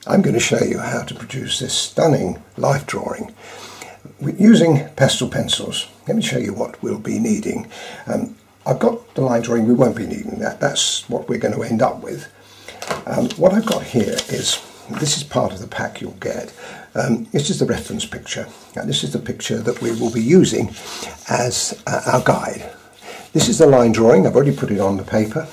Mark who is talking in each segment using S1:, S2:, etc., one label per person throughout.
S1: I'm going to show you how to produce this stunning life drawing using pastel pencils. Let me show you what we'll be needing. I've got the line drawing, we won't be needing that, that's what we're going to end up with. What I've got here is, this is part of the pack you'll get. This is the reference picture. Now this is the picture that we will be using as our guide. This is the line drawing, I've already put it on the paper.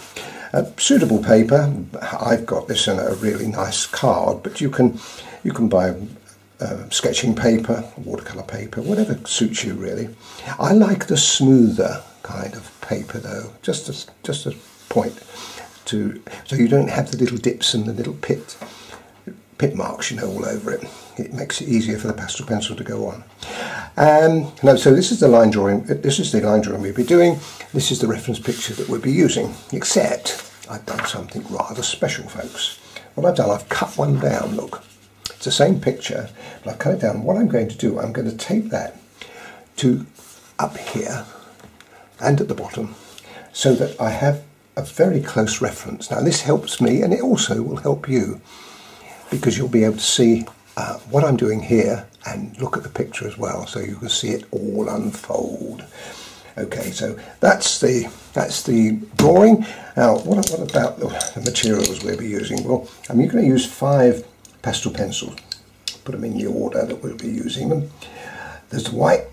S1: Suitable paper, I've got this in a really nice card, but you can buy sketching paper, watercolour paper, whatever suits you really. I like the smoother kind of paper though, just a point to, so you don't have the little dips and the little pit marks, you know, all over it. It makes it easier for the pastel pencil to go on. No, so this is the line drawing. This is the line drawing we'll be doing. This is the reference picture that we'll be using. Except I've done something rather special, folks. What I've done, I've cut one down. Look, it's the same picture, but I've cut it down. What I'm going to do, I'm going to tape that to up here and at the bottom, so that I have a very close reference. Now this helps me, and it also will help you, because you'll be able to see what I'm doing here and look at the picture as well, so you can see it all unfold. Okay, so that's the drawing. Now, what about the materials we'll be using? Well, I'm going to use 5 pastel pencils. Put them in the order that we'll be using them. There's the white,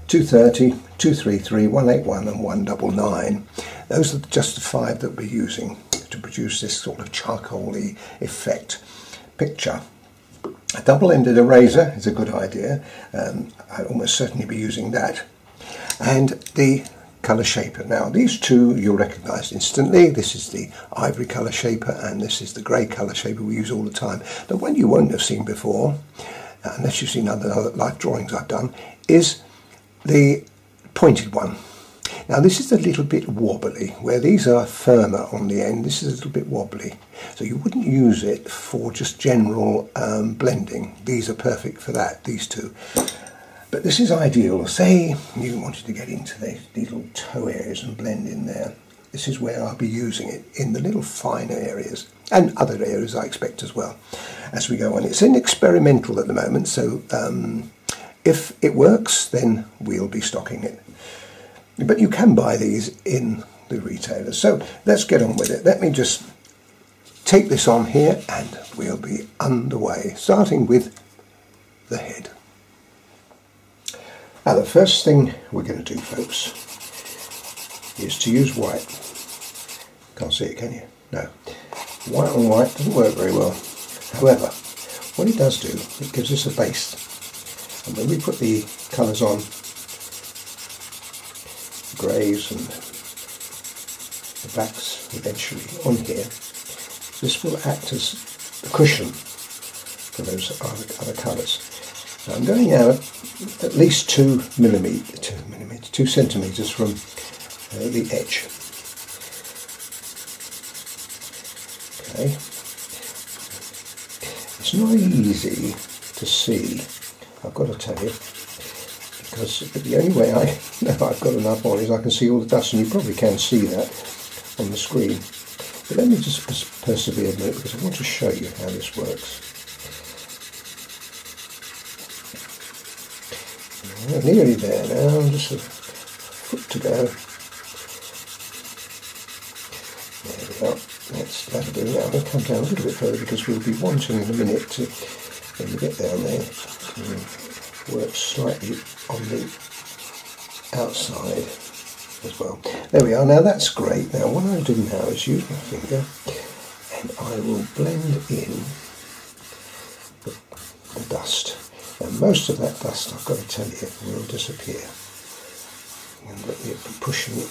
S1: 230, 233, 181 and 199. Those are just the 5 that we're using to produce this sort of charcoaly effect picture. A double-ended eraser is a good idea. I'd almost certainly be using that. And the colour shaper. Now these two you'll recognise instantly. This is the ivory colour shaper and this is the grey colour shaper we use all the time. The one you won't have seen before, unless you've seen other life drawings I've done, is the pointed one. Now this is a little bit wobbly, where these are firmer on the end, this is a little bit wobbly. So you wouldn't use it for just general blending. These are perfect for that, these two. But this is ideal. Say you wanted to get into these little toe areas and blend in there. This is where I'll be using it, in the little finer areas, and other areas I expect as well, as we go on. It's in experimental at the moment, so if it works, then we'll be stocking it. But you can buy these in the retailers. So let's get on with it. Let me just take this on here and we'll be underway, starting with the head. Now the first thing we're going to do, folks, is to use white. Can't see it, can you? No. White on white doesn't work very well. However, what it does do, it gives us a base. And when we put the colours on, greys and the blacks eventually on here, this will act as a cushion for those other colours. So I'm going out at least 2 centimetres from the edge. Okay. It's not easy to see, I've got to tell you, because the only way I know I've got enough on is I can see all the dust, and you probably can see that on the screen. But let me just persevere a minute, because I want to show you how this works. We're nearly there now, just a foot to go. There we go, that'll do. Now we'll come down a little bit further, because we'll be wanting in a minute to, when we get down there, to work slightly on the outside as well. There we are, now that's great. Now what I'll do now is use my finger and I will blend in the dust. And most of that dust, I've got to tell you, will disappear. And let me be pushing it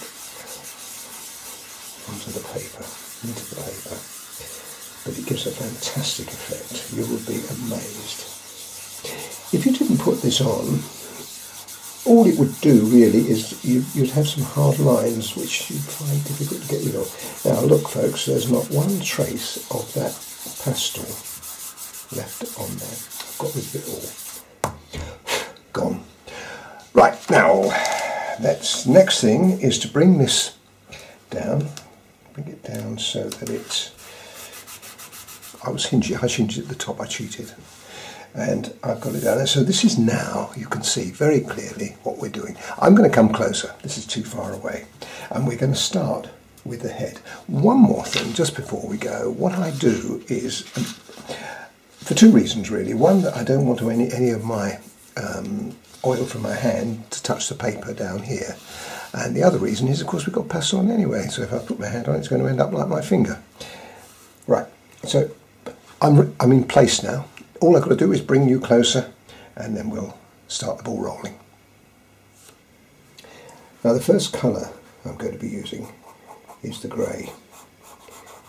S1: onto the paper, into the paper. But it gives a fantastic effect. You will be amazed. If you didn't put this on, all it would do really is you'd have some hard lines which you'd find difficult to get rid of. Now look folks, there's not one trace of that pastel left on there. I've got rid of it all. Gone. Right, now next thing is to bring this down, bring it down so that it's I hinged it at the top, I cheated. And I've got it down there. So this is now, you can see very clearly what we're doing. I'm going to come closer. This is too far away. And we're going to start with the head. One more thing, just before we go. What I do is, for two reasons really. One, that I don't want any of my oil from my hand to touch the paper down here. And the other reason is, of course, we've got pastel on anyway. So if I put my hand on it, it's going to end up like my finger. Right, so I'm in place now. All I've got to do is bring you closer and then we'll start the ball rolling. Now the first colour I'm going to be using is the grey.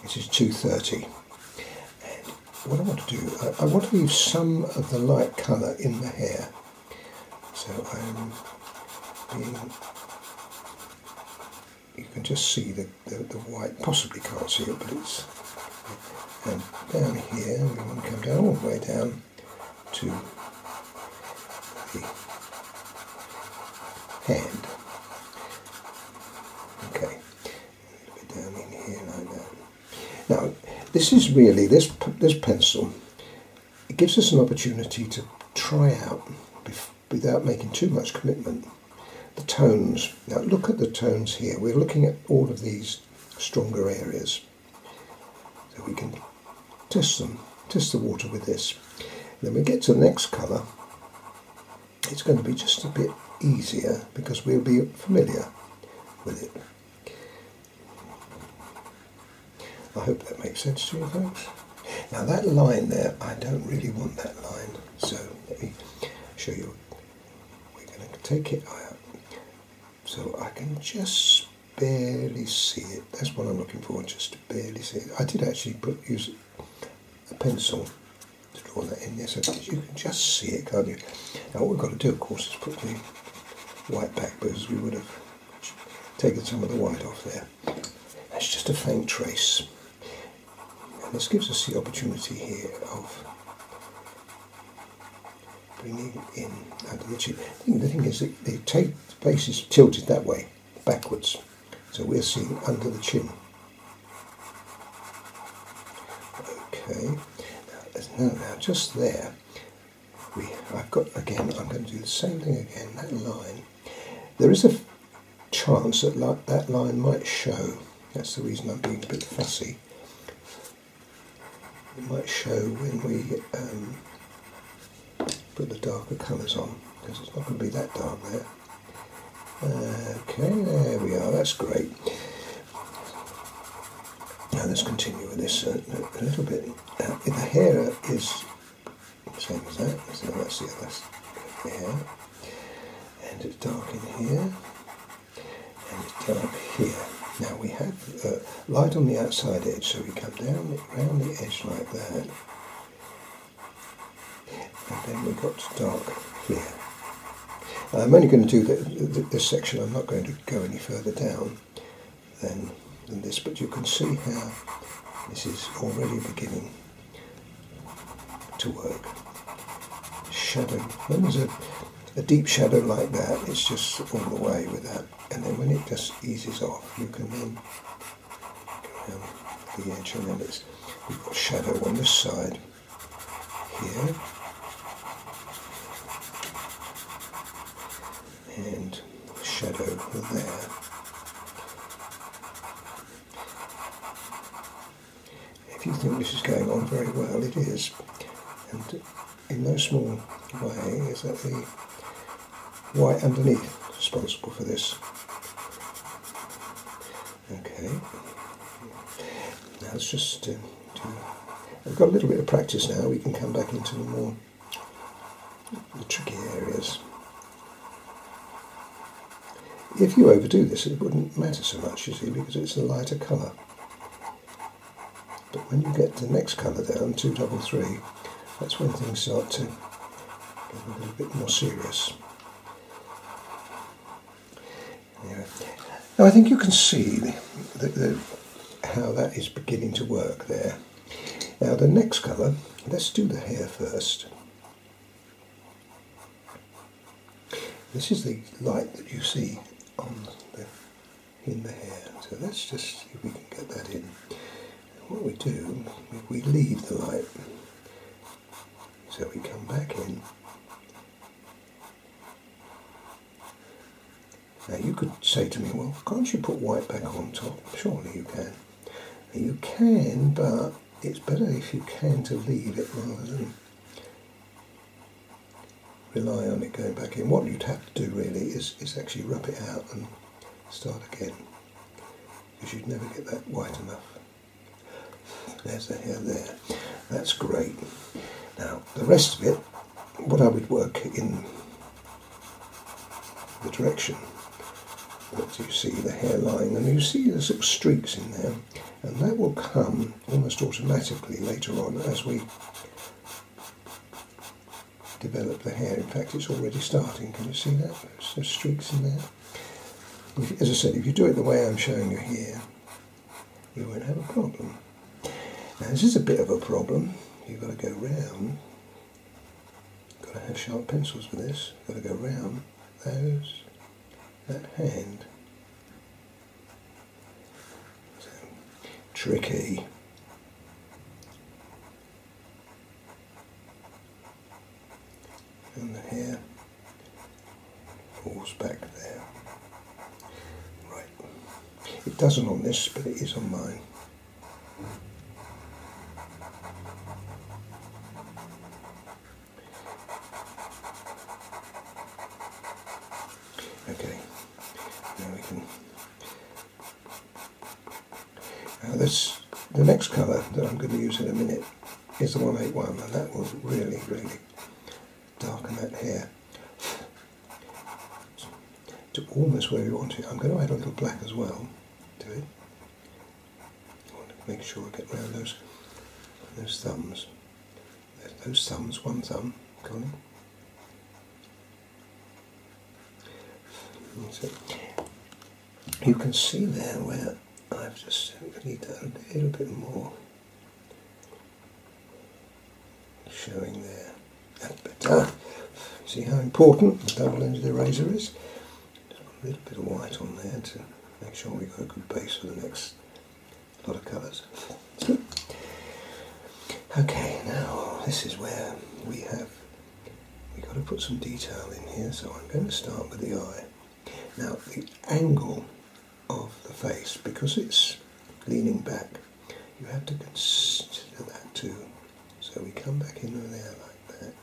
S1: This is 230. And what I want to do, I want to leave some of the light colour in the hair. So you can just see the white, possibly can't see it, but it's, and down here, we want to come down all the way down to the hand. Okay, a little bit down in here like that. Now, this is really, this pencil, it gives us an opportunity to try out, without making too much commitment, the tones. Now look at the tones here. We're looking at all of these stronger areas. So we can test them, test the water with this. Then we get to the next colour. It's going to be just a bit easier because we'll be familiar with it. I hope that makes sense to you folks. Now that line there, I don't really want that line. So let me show you. We're going to take it out so I can just barely see it. That's what I'm looking for, just to barely see it. I did actually use a pencil to draw that in there, so you can just see it, can't you? Now what we've got to do, of course, is put the white back, because we would have taken some of the white off there. That's just a faint trace. And this gives us the opportunity here of bringing it in under the chin. The thing is, the face is tilted that way, backwards. So we're seeing under the chin. Okay, now just there, I've got, again, I'm going to do the same thing again, that line. There is a chance that that line might show. That's the reason I'm being a bit fussy. It might show when we put the darker colours on, because it's not going to be that dark there. Okay, there we are, that's great. Now let's continue with this a little bit. The hair is the same as that, so that's the other hair. And it's dark in here, and it's dark here. Now we have light on the outside edge, so we come down around the edge like that. And then we've got dark here. I'm only going to do this section, I'm not going to go any further down than this, but you can see how this is already beginning to work. Shadow, when there's a deep shadow like that, it's just all the way with that, and then when it just eases off, you can then go around the edge, and then we've got shadow on this side here. And shadow there. If you think this is going on very well, it is. And in no small way is that the white underneath responsible for this. Okay. Now let's just we've got a little bit of practice now. We can come back into the tricky areas. If you overdo this, it wouldn't matter so much, you see, because it's a lighter colour. But when you get the next colour down, 233, that's when things start to get a little bit more serious. Anyway. Now I think you can see how that is beginning to work there. Now the next colour, let's do the hair first. This is the light that you see in the hair. So let's just see if we can get that in. what we do, we leave the light. So we come back in. Now you could say to me, well, can't you put white back on top? Surely you can. You can, but it's better if you can to leave it rather than rely on it going back in. What you'd have to do really is actually rub it out and start again, because you'd never get that white enough. There's the hair there. That's great. Now the rest of it, what I would work in the direction that you see the hair line, and you see the sort of streaks in there, and that will come almost automatically later on as we develop the hair. In fact, it's already starting. Can you see that? There's streaks in there. As I said, if you do it the way I'm showing you here, you won't have a problem. Now this is a bit of a problem. You've got to go round. You've got to have sharp pencils for this. You've got to go round those, that hand. So, tricky. And the hair falls back there. Right. It doesn't on this, but it is on mine. Okay. Now we can. Now this, the next colour that I'm going to use in a minute is the 181, and that will really, really darken that hair to almost where we want it. I'm going to add a little black as well to it. I want to make sure I get around those thumbs. There's those thumbs, one thumb, Colin. So you can see there where I've just need that a little bit more showing there. That's better. See how important the double-ended eraser is? Just put a little bit of white on there to make sure we've got a good base for the next lot of colours. Okay, now this is where we've got to put some detail in here, so I'm going to start with the eye. Now the angle of the face, because it's leaning back, you have to consider that too. So we come back in there like that.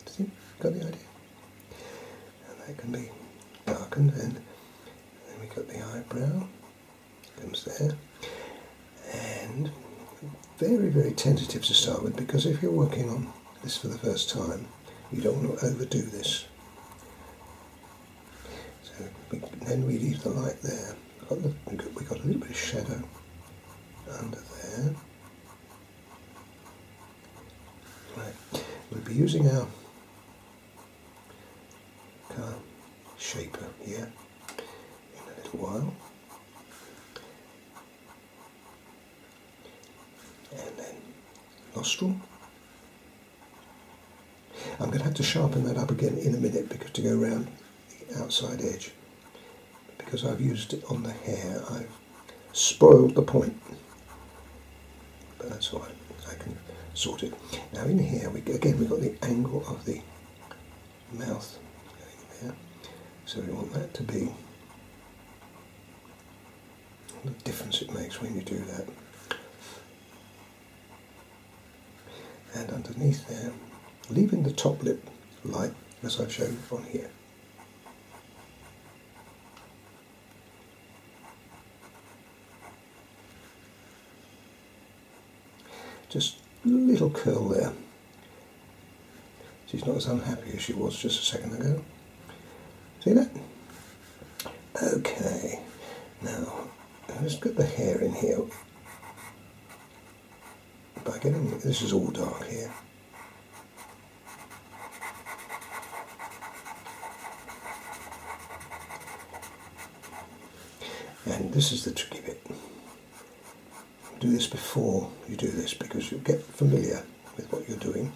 S1: See, got the idea? And that can be darkened, and then we got the eyebrow, comes there, and very, very tentative to start with, because if you're working on this for the first time, you don't want to overdo this. So then we leave the light there. We got a little bit of shadow under there. Right. We'll be using our colour shaper here in a little while. And then nostril. I'm going to have to sharpen that up again in a minute, because to go around the outside edge, because I've used it on the hair, I've spoiled the point, but that's all right, I can sort it. Now in here, we've got the angle of the mouth going there, so we want that to be the difference it makes when you do that. And underneath there, leaving the top lip light as I've shown on here. Just a little curl there. She's not as unhappy as she was just a second ago. See that? Okay, now let's get the hair in here. By getting, this is all dark here. And this is the tricky bit. Do this before you do this, because you'll get familiar with what you're doing.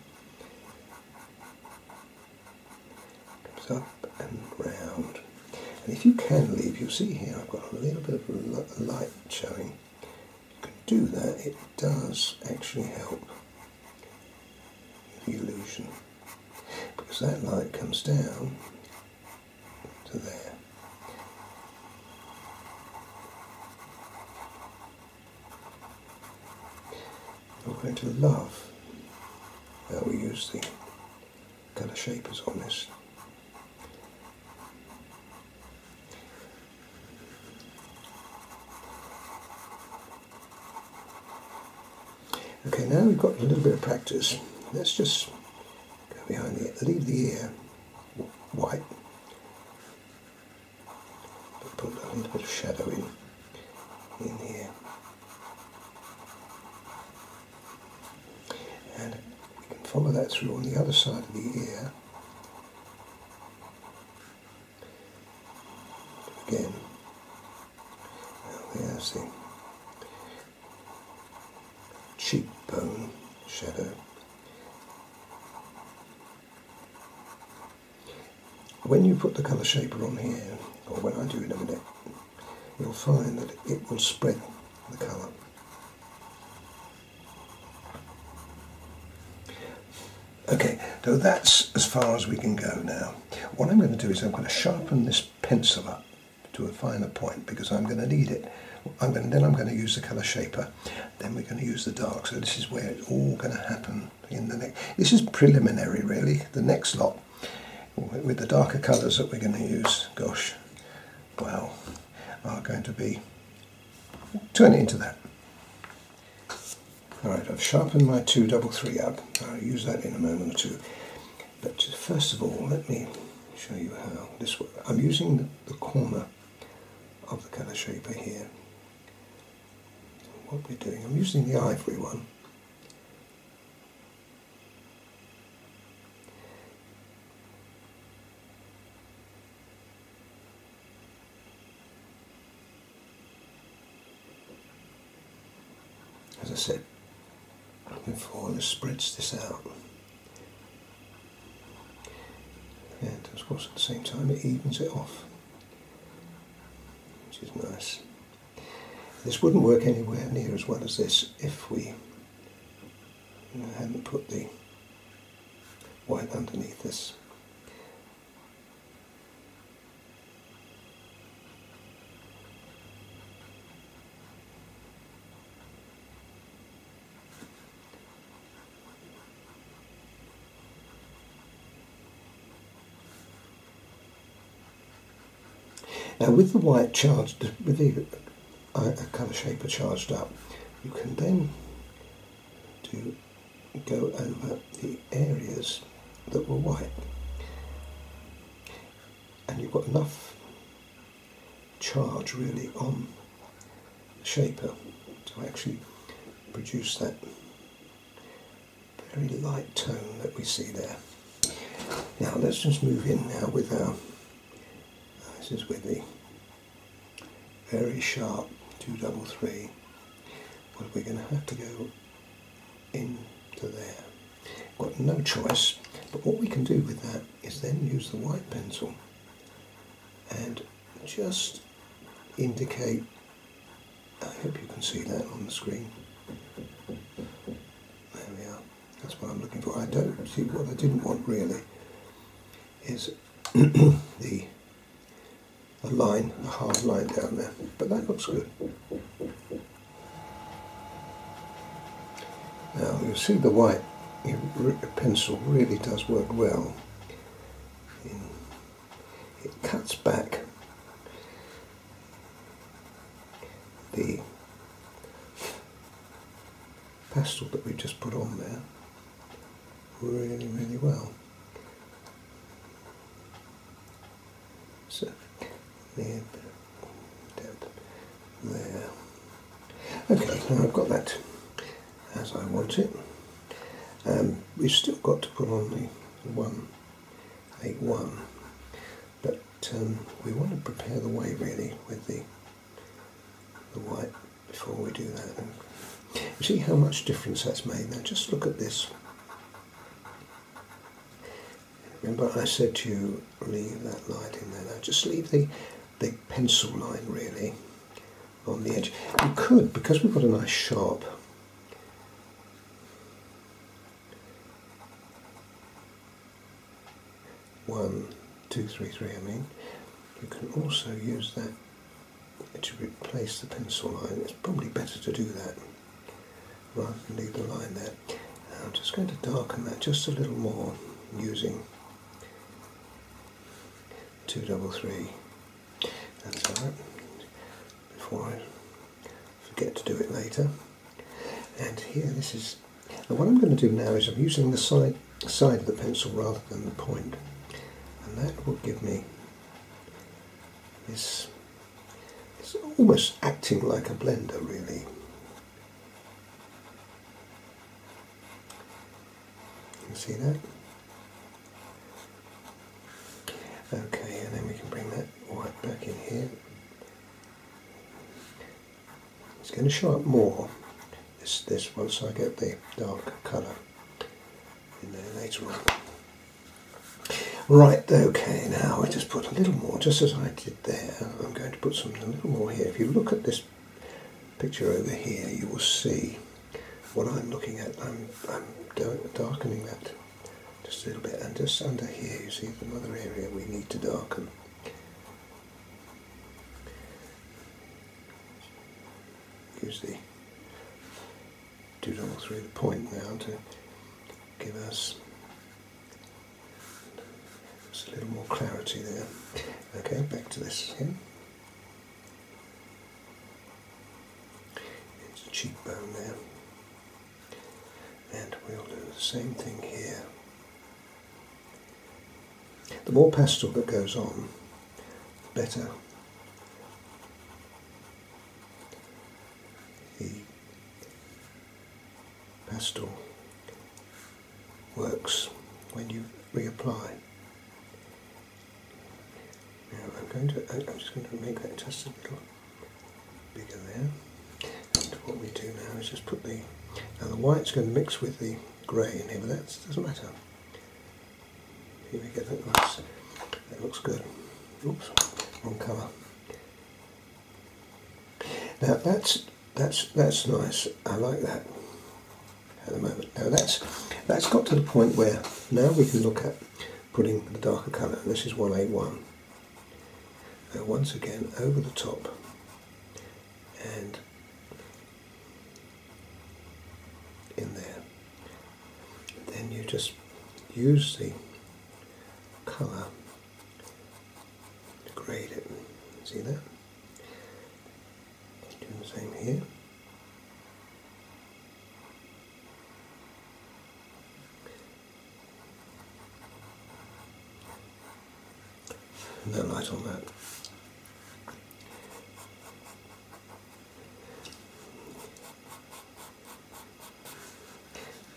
S1: Comes up and round. And if you can leave, you'll see here I've got a little bit of light showing. You can do that, it does actually help the illusion, because that light comes down to there. You're going to love how we use the colour shapers on this. Okay, now we've got a little bit of practice. Let's just go behind the ear, leave the ear white, but put a little bit of shadow in here. And we can follow that through on the other side of the ear. Again, now there's the cheekbone shadow. When you put the colour shaper on here, or when I do in a minute, you'll find that it will spread the colour. Okay, so that's as far as we can go now. What I'm going to do is I'm going to sharpen this pencil up to a finer point, because I'm going to need it. Then I'm going to use the colour shaper, then we're going to use the dark. So this is where it's all going to happen in the next. This is preliminary really. The next lot, with the darker colours that we're going to use, gosh, wow, are going to be, turn it into that. Alright, I've sharpened my 233 up. I'll use that in a moment or two. But first of all, let me show you how this works. I'm using the corner of the colour shaper here. What we're doing, I'm using the ivory one. As I said before, this spreads this out. And of course at the same time it evens it off, which is nice. This wouldn't work anywhere near as well as this if we hadn't put the white underneath this. Now with the white charged, with the colour shaper charged up, you can then go over the areas that were white, and you've got enough charge really on the shaper to actually produce that very light tone that we see there. Now let's just move in now with our, this is with the very sharp 233, but we're going to have to go into there. Got no choice, but what we can do with that is then use the white pencil and just indicate, I hope you can see that on the screen. There we are, that's what I'm looking for. I don't see, what I didn't want really is a line, a hard line down there, but that looks good. Now you'll see the white pencil really does work well. It cuts back the pastel that we just put on there really, really well. So there, there. Okay, now I've got that as I want it. We've still got to put on the 181, but we want to prepare the way really with the white before we do that. And you see how much difference that's made. Now just look at this. Remember I said to you leave that light in there. Now just leave the big pencil line really on the edge. You could, because we've got a nice sharp one, two, three, three, I mean, you can also use that to replace the pencil line. It's probably better to do that rather than leave the line there. Now I'm just going to darken that just a little more using 233. That's alright, before I forget to do it later. And here, this is, and what I'm going to do now is I'm using the side of the pencil rather than the point, and that will give me this. It's almost acting like a blender, really. You can see that? Okay, and then we can bring that white back in here. It's going to show up more, this once I get the dark colour in there later on. Right, okay, now I just put a little more, just as I did there. I'm going to put a little more here. If you look at this picture over here, you will see what I'm looking at. I'm darkening that just a little bit, and just under here you see another area we need to darken. Use the 233, the point now, to give us just a little more clarity there. Okay, back to this again. It's a cheekbone there. And we'll do the same thing here. The more pastel that goes on, the better the pastel works when you reapply. Now I'm just going to make that just a little bigger there. And what we do now is just put the white's going to mix with the grey in here, but that doesn't matter. Here we get that nice. That looks good. Oops, wrong colour. Now that's nice. I like that at the moment. Now that's got to the point where now we can look at putting the darker colour. This is 181. Now once again over the top, and in there. Then you just use the colour to grade it. See that? Doing the same here. No light on that.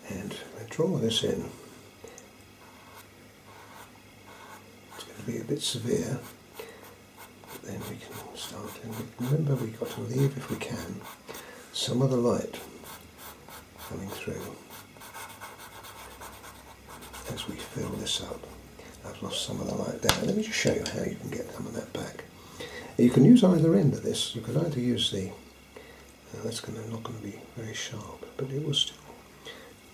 S1: And I draw this in. It's going to be a bit severe, but then we can start. And remember, we've got to leave, if we can, some of the light coming through as we fill this up. I've lost some of the light there. Let me just show you how you can get some of that back. You can use either end of this. You can either use the, that's not going to be very sharp, but it will still,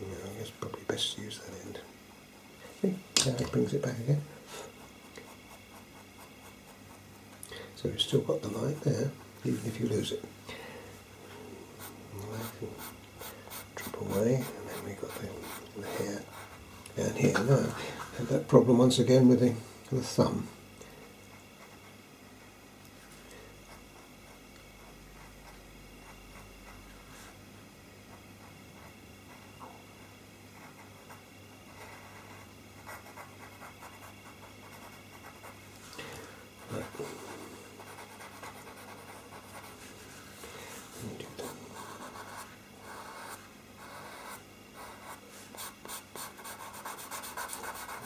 S1: I guess probably best to use that end. See how it brings it back again? So we've still got the light there, even if you lose it. And I can drop away, and then we've got the hair down here. Now, I have that problem once again with the thumb.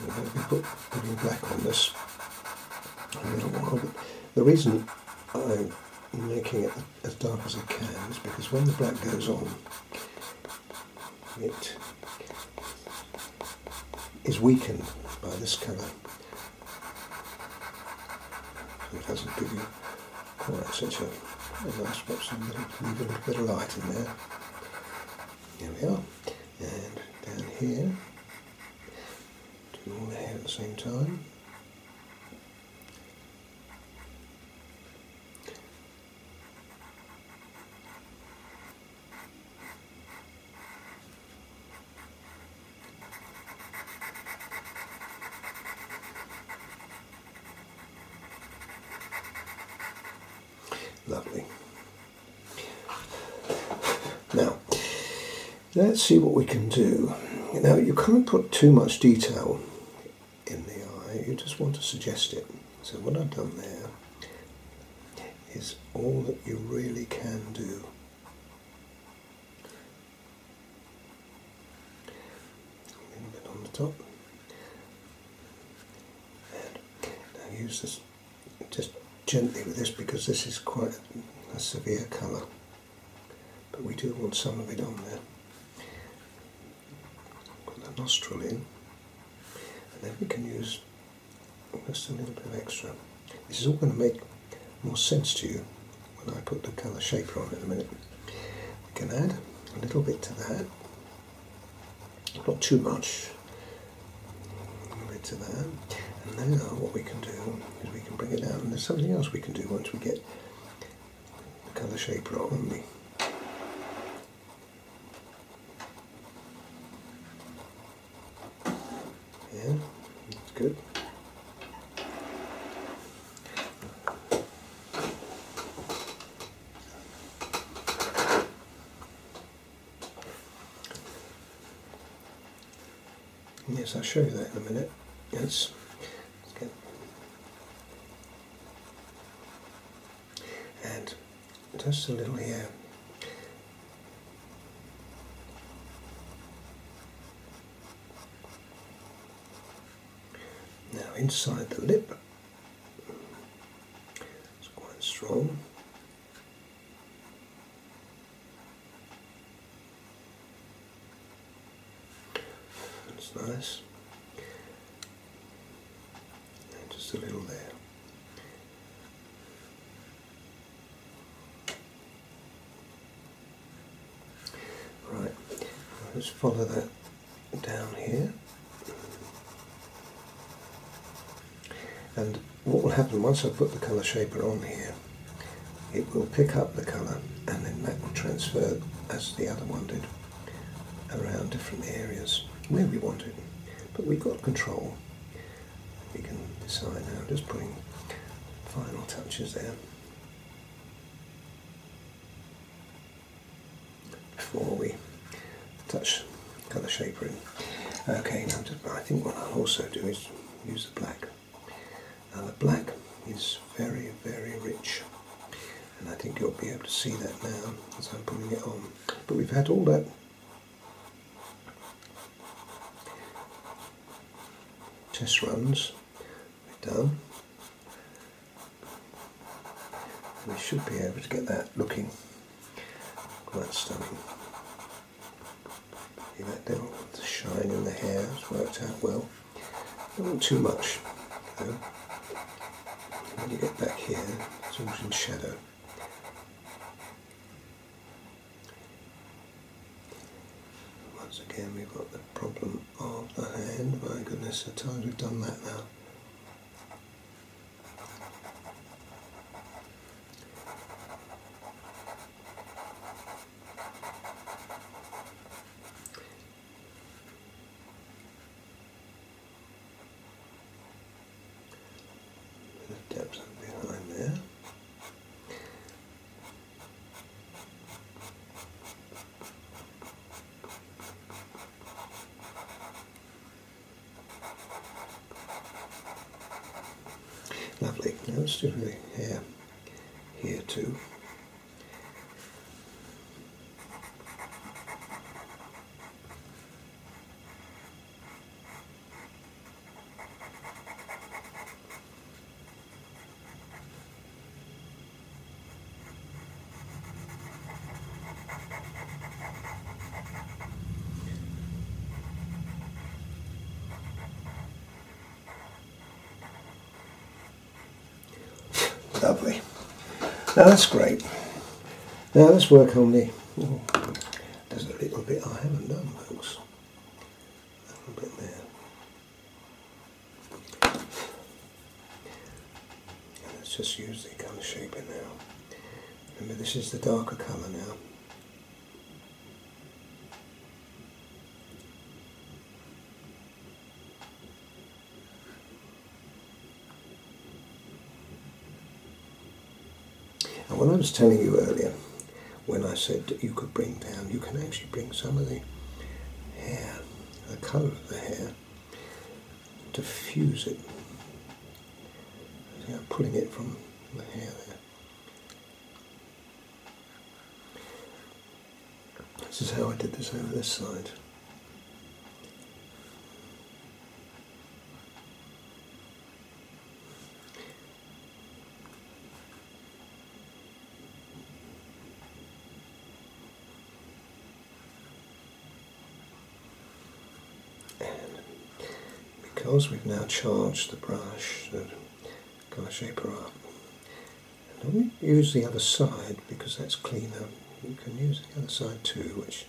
S1: I'm going to be putting black on this a little while, but the reason I'm making it as dark as I can is because when the black goes on, it is weakened by this colour it doesn't give you quite such a nice spot, so I'm going to leave a little bit of light in there. There we are. And down here, do all the hair at the same time. Lovely. Now, let's see what we can do. Now, you can't put too much detail in the eye, you just want to suggest it. So what I've done there is all that you really can do. A little bit on the top. And now use this just gently with this, because this is quite a severe colour, but we do want some of it on there. Put the nostril in, and then we can use just a little bit of extra. This is all going to make more sense to you when I put the colour shaper on in a minute. We can add a little bit to that, not too much, a little bit to that. And now what we can do is we can bring it out, and there's something else we can do once we get the colour shaper on. Yeah, that's good. Yes, I'll show you that in a minute. Yes. And just a little here. Now inside the lip, it's quite strong. That's nice. And just a little there. Right, let's follow that down here. And what will happen once I put the colour shaper on here, it will pick up the colour, and then that will transfer, as the other one did, around different areas where we want it. But we've got control. We can decide now, just putting final touches there before we touch colour shaper in. Okay, now I think what I'll also do is use the black. Now the black is very, very rich, and I think you'll be able to see that now as I'm putting it on. But we've had all that test runs we've done, and we should be able to get that looking quite stunning. See that there, the shine in the hair has worked out well. Not too much though. When you get back here, it's all in shadow. Once again, we've got the problem of the hand. My goodness, the times we've done that now. Depth behind there. Lovely. Now let's do the hair here too. Lovely. Now that's great. Now let's work on the... Oh, there's a little bit I haven't done, folks. A little bit there. And let's just use the colour shaper now. Remember, this is the darker colour now. And what I was telling you earlier, when I said that you could bring down, you can actually bring some of the hair, the colour of the hair, to fuse it. See, I'm pulling it from the hair there. This is how I did this over this side. Because we've now charged the brush, the colour shaper up, and don't use the other side because that's cleaner. You can use the other side too, which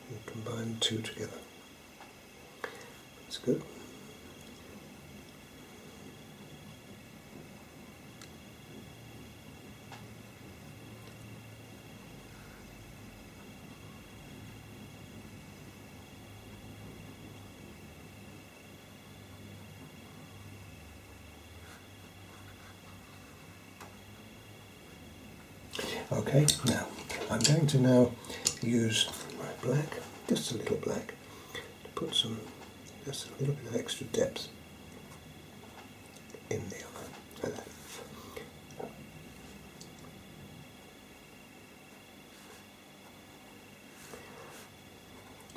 S1: you combine the two together. That's good. Okay, now I'm going to now use my black, just a little black, to put some, just a little bit of extra depth in the eye, like that.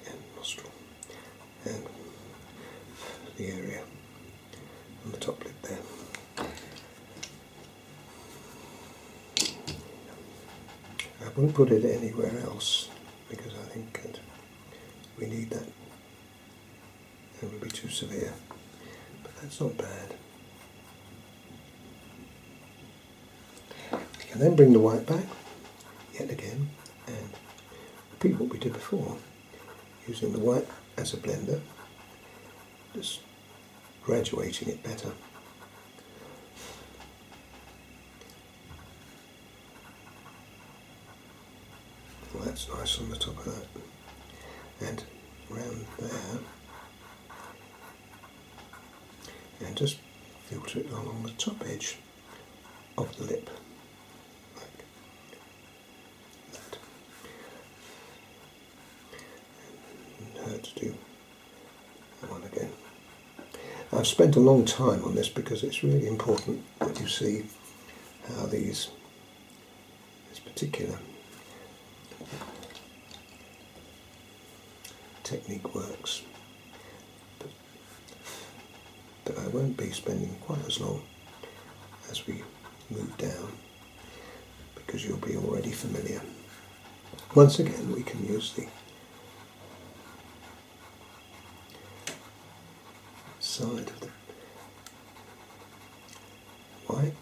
S1: And nostril, and the area on the top lid there. I won't put it anywhere else because I think that we need that. It would be too severe, but that's not bad. You can then bring the white back, yet again, and repeat what we did before, using the white as a blender, just graduating it better. Well, that's nice on the top of that, and around there, and just filter it along the top edge of the lip, like that. And her to do that one again. I've spent a long time on this because it's really important that you see how this particular technique works, but I won't be spending quite as long as we move down because you'll be already familiar. Once again, we can use the side of the white.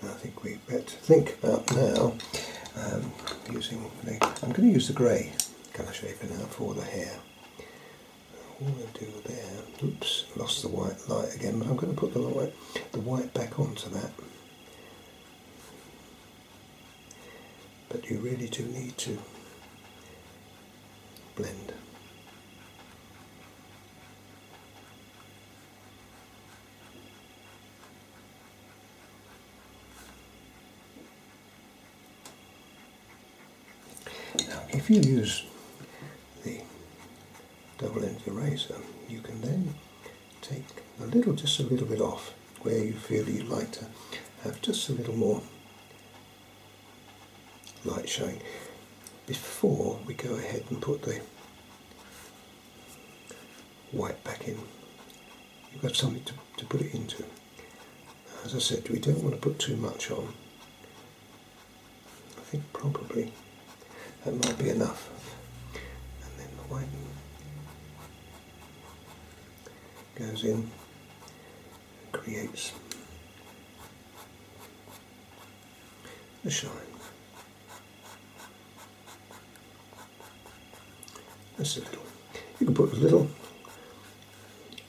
S1: I think we better think about now using the, I'm going to use the grey colour shaper now for the hair. All I do there, oops, lost the white light again, but I'm going to put the white back onto that. But you really do need to blend. If you use the double-ended eraser, you can then take just a little bit off where you feel you'd like to have just a little more light showing. Before we go ahead and put the white back in, you've got something to put it into. As I said, we don't want to put too much on. I think probably that might be enough. And then the white goes in and creates the shine. Just a little. You can put a little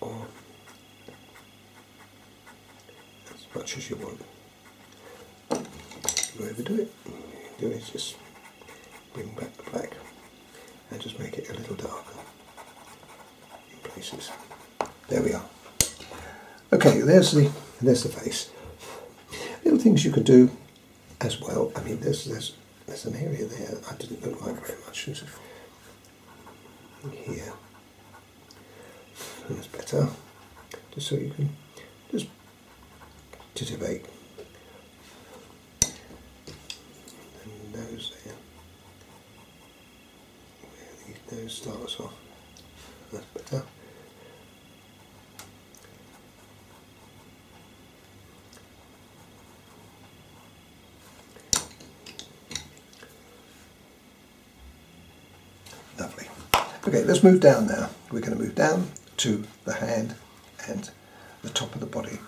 S1: or as much as you want. If you overdo it, what you can do is just bring back the black and just make it a little darker in places. There we are. Okay, there's the face. Little things you can do as well. I mean, there's an area there I didn't look like very much. Here, and that's better. Just so you can just titivate the nose there. Where the nose starts off. That's better. Lovely. Okay, let's move down now. We're going to move down to the hand and the top of the body